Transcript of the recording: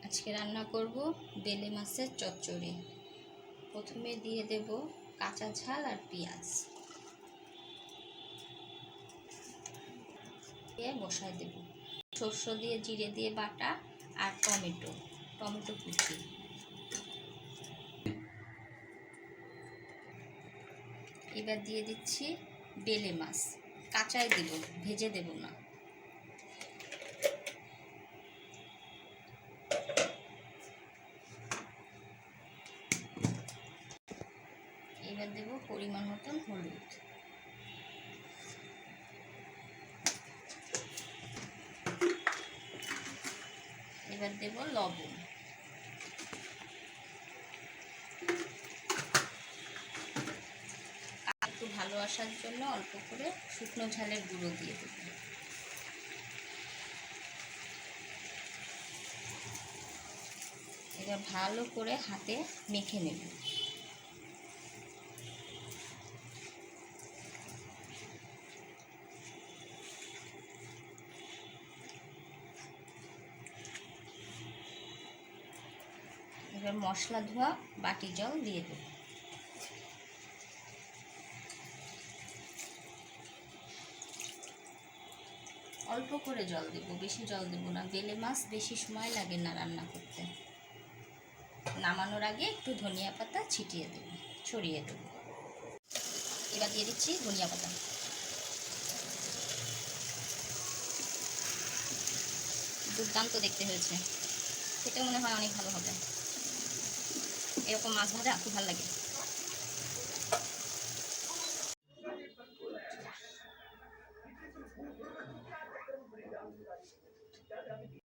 আজকে রান্না করব বেলে মাছের চচ্চড়ি। প্রথমে দিয়ে দেব কাঁচা ঝাল আর পেঁয়াজ দিয়ে বসায় দেব। সর্ষ দিয়ে জিরে দিয়ে বাটা আর টমেটো কুচি। এবার দিয়ে দিচ্ছি বেলে মাছ, কাঁচাই দেব, ভেজে দেব না। এবার দেব পরিমাণ মতন হলুদ, এবার দেব লবণ, একটু ভালো আসার জন্য অল্প করে শুকনো ঝালের গুঁড়ো দিয়ে দেব। এটা ভালো করে হাতে মেখে নেব। এবার মশলা ধোয়া বাটি জল দিয়ে দেব। অল্প করে জল দেব, বেশি জল দেব না। বেলে মাছ বেশি সময় লাগে না রান্না করতে। নামানোর আগে একটু ধনিয়া পাতা ছিটিয়ে দেব, ছড়িয়ে দেব। এবার দিয়ে দিচ্ছি ধনিয়া পাতা। দুর্দান্ত দেখতে হয়েছে, খেতেও মনে হয় অনেক ভালো হবে। এরকম মাছ ভাজা খুব ভালো লাগে।